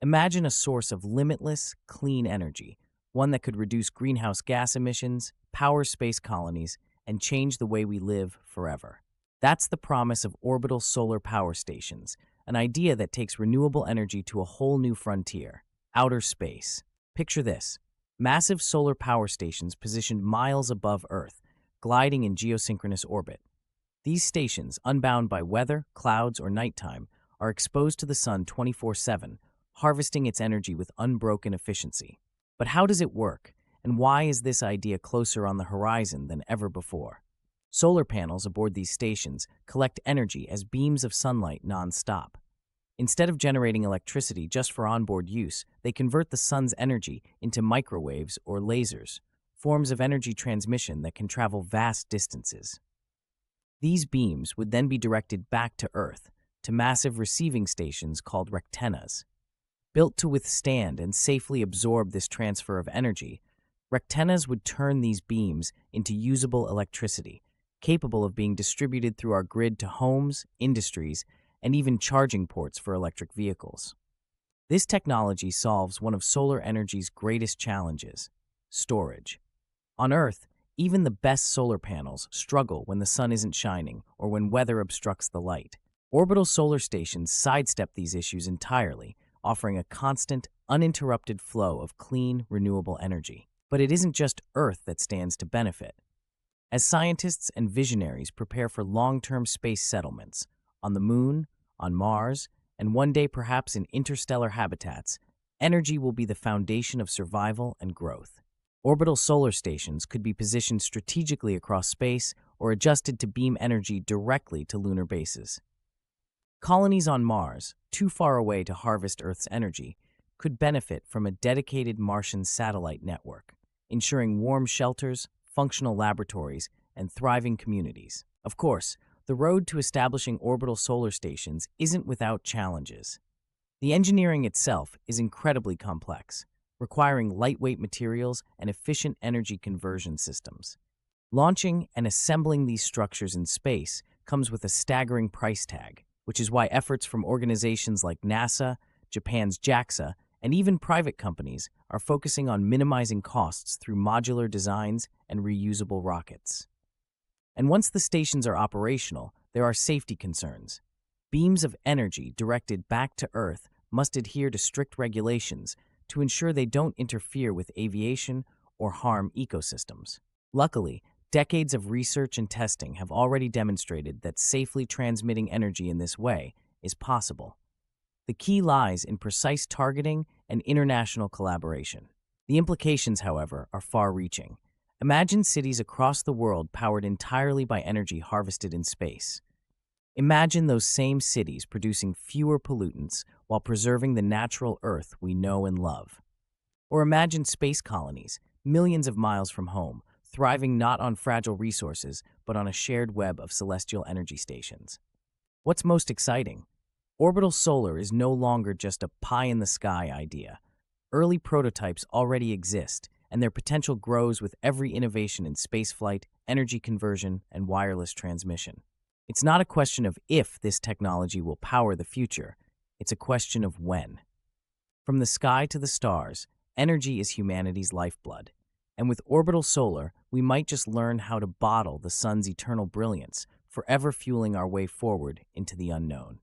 Imagine a source of limitless, clean energy, one that could reduce greenhouse gas emissions, power space colonies, and change the way we live forever. That's the promise of orbital solar power stations, an idea that takes renewable energy to a whole new frontier: outer space. Picture this: massive solar power stations positioned miles above Earth, gliding in geosynchronous orbit. These stations, unbound by weather, clouds, or nighttime, are exposed to the sun 24/7, harvesting its energy with unbroken efficiency. But how does it work, and why is this idea closer on the horizon than ever before? Solar panels aboard these stations collect energy as beams of sunlight non-stop. Instead of generating electricity just for onboard use, they convert the sun's energy into microwaves or lasers, forms of energy transmission that can travel vast distances. These beams would then be directed back to Earth, to massive receiving stations called rectennas. Built to withstand and safely absorb this transfer of energy, rectennas would turn these beams into usable electricity, capable of being distributed through our grid to homes, industries, and even charging ports for electric vehicles. This technology solves one of solar energy's greatest challenges: storage. On Earth, even the best solar panels struggle when the sun isn't shining or when weather obstructs the light. Orbital solar stations sidestep these issues entirely, offering a constant, uninterrupted flow of clean, renewable energy. But it isn't just Earth that stands to benefit. As scientists and visionaries prepare for long-term space settlements on the Moon, on Mars, and one day perhaps in interstellar habitats, energy will be the foundation of survival and growth. Orbital solar stations could be positioned strategically across space or adjusted to beam energy directly to lunar bases. Colonies on Mars, too far away to harvest Earth's energy, could benefit from a dedicated Martian satellite network, ensuring warm shelters, functional laboratories, and thriving communities. Of course, the road to establishing orbital solar stations isn't without challenges. The engineering itself is incredibly complex, requiring lightweight materials and efficient energy conversion systems. Launching and assembling these structures in space comes with a staggering price tag, which is why efforts from organizations like NASA, Japan's JAXA, and even private companies are focusing on minimizing costs through modular designs and reusable rockets. And once the stations are operational, there are safety concerns. Beams of energy directed back to Earth must adhere to strict regulations to ensure they don't interfere with aviation or harm ecosystems. Luckily, decades of research and testing have already demonstrated that safely transmitting energy in this way is possible. The key lies in precise targeting and international collaboration. The implications, however, are far-reaching. Imagine cities across the world powered entirely by energy harvested in space. Imagine those same cities producing fewer pollutants while preserving the natural Earth we know and love. Or imagine space colonies, millions of miles from home, thriving not on fragile resources, but on a shared web of celestial energy stations. What's most exciting? Orbital solar is no longer just a pie-in-the-sky idea. Early prototypes already exist, and their potential grows with every innovation in spaceflight, energy conversion, and wireless transmission. It's not a question of if this technology will power the future, it's a question of when. From the sky to the stars, energy is humanity's lifeblood. And with orbital solar, we might just learn how to bottle the sun's eternal brilliance, forever fueling our way forward into the unknown.